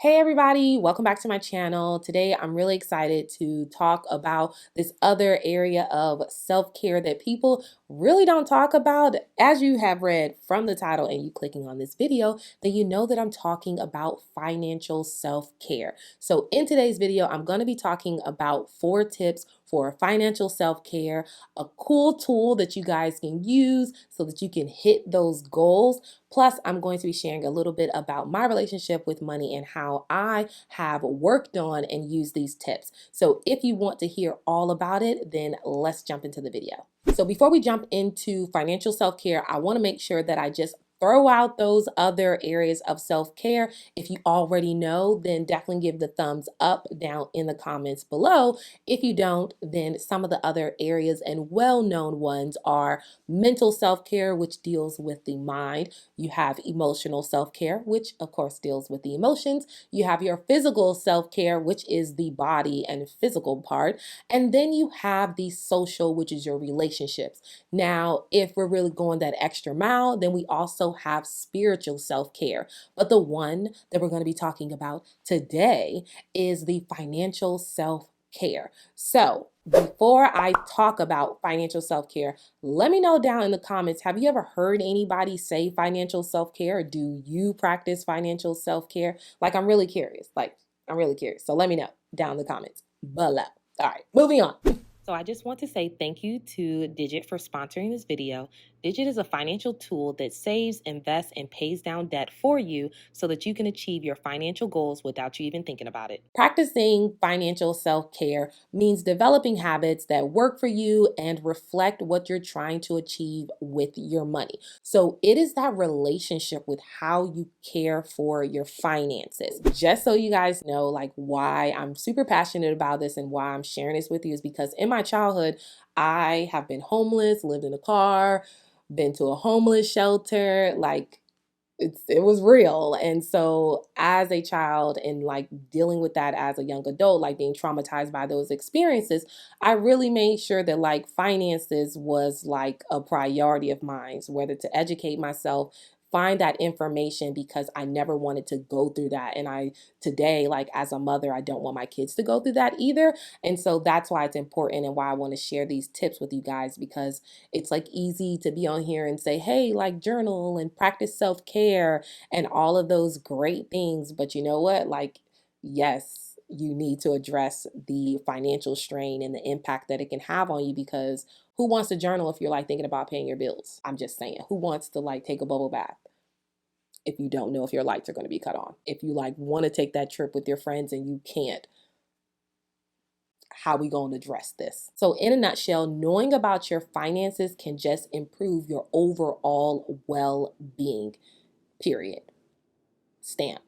Hey everybody, welcome back to my channel. Today I'm really excited to talk about this other area of self-care that people really don't talk about. As you have read from the title and you clicking on this video, then you know that I'm talking about financial self-care. So in today's video, I'm going to be talking about 4 tips for financial self-care, a cool tool that you guys can use so that you can hit those goals. Plus, I'm going to be sharing a little bit about my relationship with money and how I have worked on and used these tips. So if you want to hear all about it, then let's jump into the video. So before we jump into financial self-care, I want to make sure that I just throw out those other areas of self-care. If you already know, then definitely give the thumbs up down in the comments below. If you don't, then some of the other areas and well-known ones are mental self-care, which deals with the mind. You have emotional self-care, which of course deals with the emotions. You have your physical self-care, which is the body and physical part. And then you have the social, which is your relationships. Now, if we're really going that extra mile, then we also have spiritual self-care. But the one that we're going to be talking about today is the financial self-care. So before I talk about financial self-care, let me know down in the comments, have you ever heard anybody say financial self-care? Do you practice financial self-care? I'm really curious. I'm really curious. So let me know down in the comments below. All right, moving on. So I just want to say thank you to Digit for sponsoring this video. Digit is a financial tool that saves, invests, and pays down debt for you so that you can achieve your financial goals without you even thinking about it. Practicing financial self-care means developing habits that work for you and reflect what you're trying to achieve with your money. So it is that relationship with how you care for your finances. Just so you guys know, why I'm super passionate about this and why I'm sharing this with you is because in my childhood, I have been homeless, lived in a car, been to a homeless shelter, it was real. And so as a child and dealing with that as a young adult, being traumatized by those experiences, I really made sure that finances was a priority of mine, whether to educate myself, find that information, because I never wanted to go through that. And today, as a mother, I don't want my kids to go through that either. And so that's why it's important and why I want to share these tips with you guys, because it's easy to be on here and say, hey, journal and practice self-care and all of those great things. But you know what? Yes, you need to address the financial strain and the impact that it can have on you, because who wants to journal if you're thinking about paying your bills? I'm just saying, who wants to take a bubble bath if you don't know if your lights are going to be cut on? If you want to take that trip with your friends and you can't, how we going to address this? So in a nutshell, knowing about your finances can just improve your overall well-being, period. Stamp.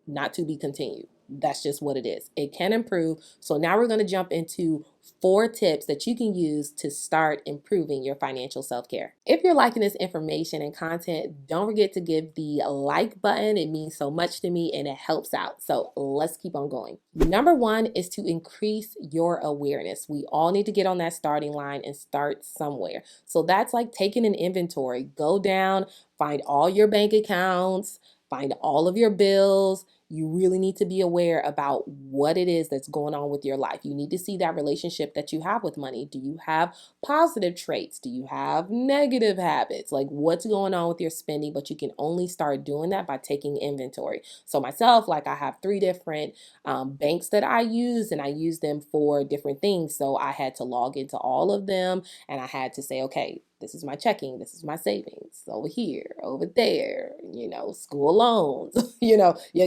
Not to be continued. That's just what it is. It can improve. So now we're going to jump into 4 tips that you can use to start improving your financial self-care. If you're liking this information and content, don't forget to give the like button. It means so much to me and it helps out. So let's keep on going. Number 1 is to increase your awareness. We all need to get on that starting line and start somewhere. So that's taking an inventory. Go down, find all your bank accounts, find all of your bills. You really need to be aware about what it is that's going on with your life. You need to see that relationship that you have with money. Do you have positive traits? Do you have negative habits? What's going on with your spending? But you can only start doing that by taking inventory. So myself, I have 3 different banks that I use, and I use them for different things. So I had to log into all of them, and I had to say, okay, this is my checking, this is my savings, over here, over there, school loans. You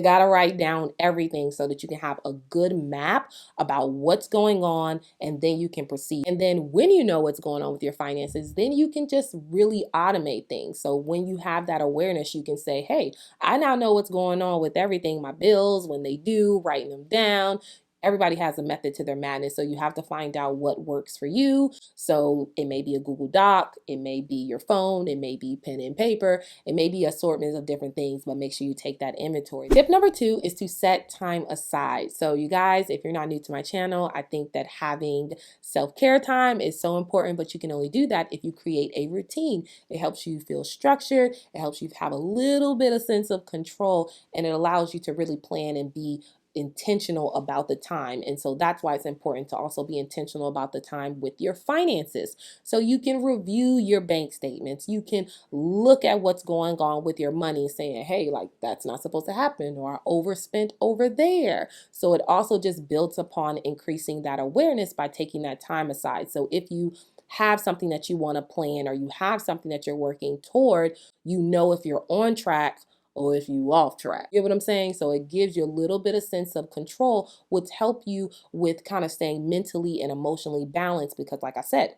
got to write down everything so that you can have a good map about what's going on, and then you can proceed. And then when you know what's going on with your finances, then you can just really automate things. So when you have that awareness, you can say, hey, I now know what's going on with everything, my bills, when they due, writing them down. everybody has a method to their madness. So you have to find out what works for you. So it may be a Google Doc, it may be your phone, it may be pen and paper, it may be assortments of different things, but make sure you take that inventory. Tip number 2 is to set time aside. So you guys, if you're not new to my channel, I think that having self-care time is so important, but you can only do that if you create a routine. It helps you feel structured, it helps you have a little bit of sense of control, and it allows you to really plan and be intentional about the time. And so that's why it's important to also be intentional about the time with your finances. So you can review your bank statements. You can look at what's going on with your money, saying, hey, like that's not supposed to happen, or I overspent over there. So it also just builds upon increasing that awareness by taking that time aside. So if you have something that you want to plan, or you have something that you're working toward, you know if you're on track or if you off track. You get what I'm saying? So it gives you a little bit of sense of control, which help you with kind of staying mentally and emotionally balanced, because like I said,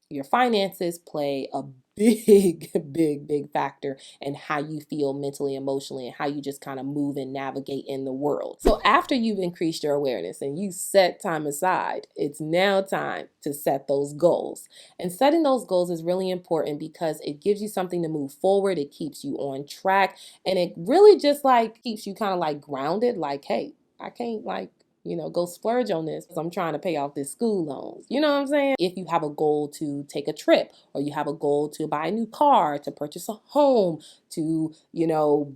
your finances play a big factor in how you feel mentally, emotionally, and how you just kind of move and navigate in the world. So after you've increased your awareness and you set time aside, it's now time to set those goals. And setting those goals is really important because it gives you something to move forward. It keeps you on track, and it really just like keeps you kind of like grounded. Like, hey, I can't like go splurge on this because I'm trying to pay off this school loans. You know what I'm saying? If you have a goal to take a trip, or you have a goal to buy a new car, to purchase a home, to,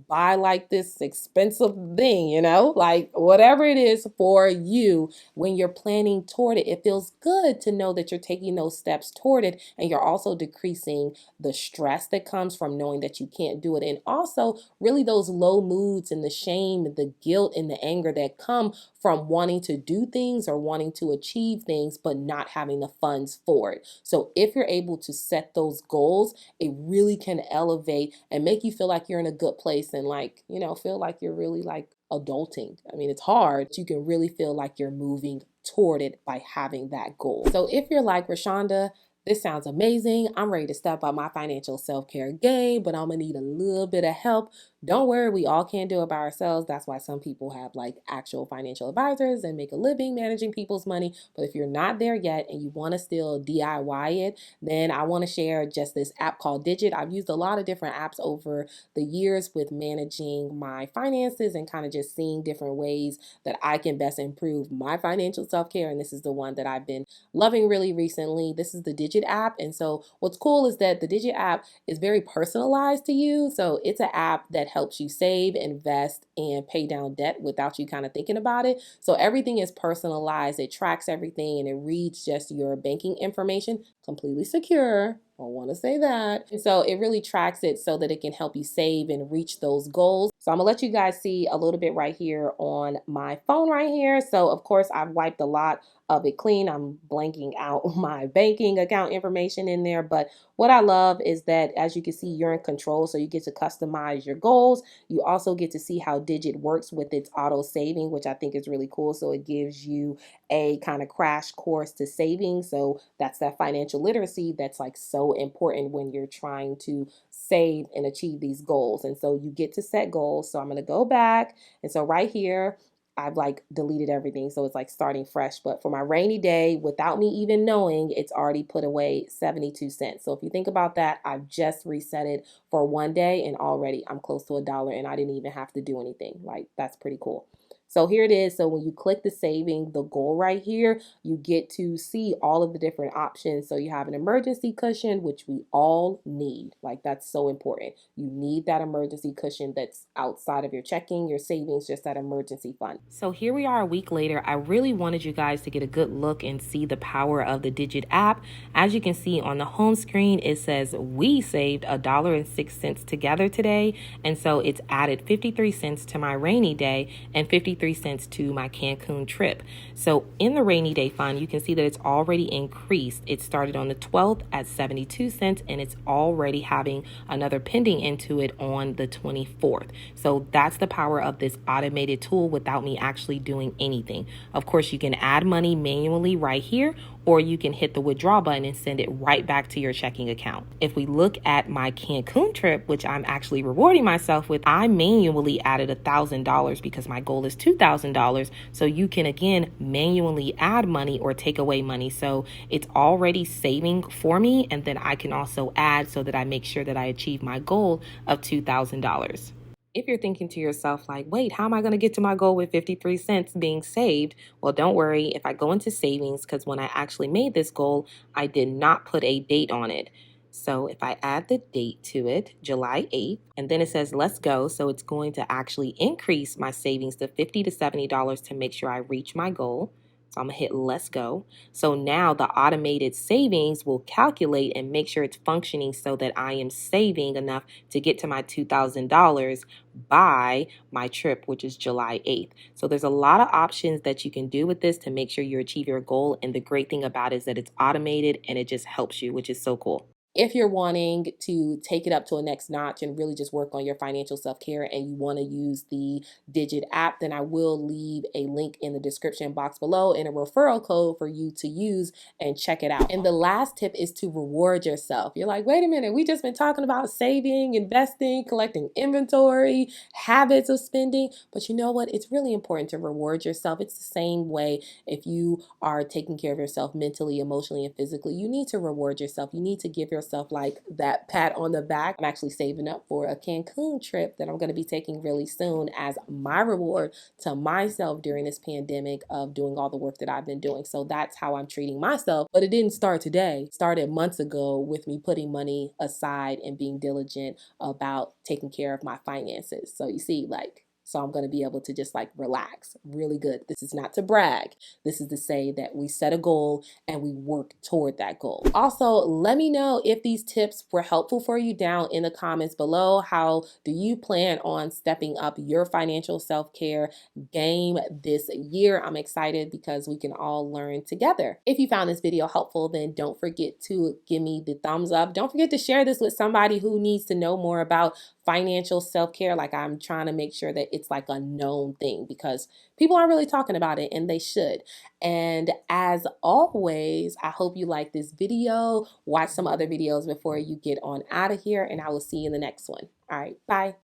buy like this expensive thing, like whatever it is for you, when you're planning toward it, it feels good to know that you're taking those steps toward it, and you're also decreasing the stress that comes from knowing that you can't do it. And also really those low moods and the shame, the guilt, and the anger that come from wanting to do things or wanting to achieve things, but not having the funds for it. So if you're able to set those goals, it really can elevate and make you feel like you're in a good place, and like, feel like you're really like adulting. I mean, it's hard, but you can really feel like you're moving toward it by having that goal. So if you're like, Rashonda, this sounds amazing, I'm ready to step up my financial self-care game, but I'm gonna need a little bit of help. Don't worry, we all can't do it by ourselves. That's why some people have like actual financial advisors and make a living managing people's money. But if you're not there yet and you want to still DIY it, then I want to share just this app called Digit. I've used a lot of different apps over the years with managing my finances and kind of just seeing different ways that I can best improve my financial self-care. And this is the one that I've been loving really recently. This is the Digit app. And so what's cool is that the Digit app is very personalized to you. So it's an app that helps you save, invest, and pay down debt without you kind of thinking about it. So everything is personalized. It tracks everything, and it reads just your banking information, completely secure. I want to say that. And so it really tracks it so that it can help you save and reach those goals. So I'm gonna let you guys see a little bit right here on my phone right here. So of course I've wiped a lot of it clean. I'm blanking out my banking account information in there. But what I love is that, as you can see, you're in control. So you get to customize your goals. You also get to see how Digit works with its auto saving, which I think is really cool. So it gives you a kind of crash course to saving. So that's that financial literacy that's like so important when you're trying to save and achieve these goals. And so you get to set goals. So I'm going to go back. And so right here, I've like deleted everything. So it's like starting fresh. But for my rainy day, without me even knowing, it's already put away 72 cents. So if you think about that, I've just reset it for one day, and already I'm close to $1, and I didn't even have to do anything. Like, that's pretty cool. So here it is. So when you click the saving, the goal right here, you get to see all of the different options. So you have an emergency cushion, which we all need. Like, that's so important. You need that emergency cushion that's outside of your checking, your savings, just that emergency fund. So here we are a week later. I really wanted you guys to get a good look and see the power of the Digit app. As you can see on the home screen, it says we saved $1.06 together today. And so it's added 53 cents to my rainy day and 53 cents to my Cancun trip. So in the rainy day fund, you can see that it's already increased. It started on the 12th at 72 cents, and it's already having another pending into it on the 24th. So that's the power of this automated tool without me actually doing anything. Of course, you can add money manually right here, or you can hit the withdraw button and send it right back to your checking account. If we look at my Cancun trip, which I'm actually rewarding myself with, I manually added $1,000 because my goal is $2,000. So you can again manually add money or take away money. So it's already saving for me, and then I can also add so that I make sure that I achieve my goal of $2,000. If you're thinking to yourself, like, wait, how am I going to get to my goal with 53 cents being saved? Well, don't worry. If I go into savings, because when I actually made this goal, I did not put a date on it. So if I add the date to it, July 8th, and then it says, let's go. So it's going to actually increase my savings to $50 to $70 to make sure I reach my goal. So I'm gonna hit let's go. So now the automated savings will calculate and make sure it's functioning so that I am saving enough to get to my $2,000 by my trip, which is July 8th. So there's a lot of options that you can do with this to make sure you achieve your goal. And the great thing about it is that it's automated and it just helps you, which is so cool. If you're wanting to take it up to a next notch and really just work on your financial self-care and you want to use the Digit app, then I will leave a link in the description box below and a referral code for you to use and check it out. And the last tip is to reward yourself. You're like, wait a minute, we just been talking about saving, investing, collecting inventory, habits of spending, but you know what? It's really important to reward yourself. It's the same way if you are taking care of yourself mentally, emotionally, and physically. You need to reward yourself. You need to give yourself like that pat on the back. I'm actually saving up for a Cancun trip that I'm going to be taking really soon as my reward to myself during this pandemic of doing all the work that I've been doing. So that's how I'm treating myself. But it didn't start today. It started months ago with me putting money aside and being diligent about taking care of my finances. So you see, like, so I'm going to be able to just like relax really good. This is not to brag. This is to say that we set a goal and we work toward that goal. Also, let me know if these tips were helpful for you down in the comments below. How do you plan on stepping up your financial self-care game this year? I'm excited because we can all learn together. If you found this video helpful, then don't forget to give me the thumbs up. Don't forget to share this with somebody who needs to know more about financial self-care. Like, I'm trying to make sure that it's like a known thing because people aren't really talking about it and they should. And as always, I hope you like this video. Watch some other videos before you get on out of here, and I will see you in the next one. All right, bye.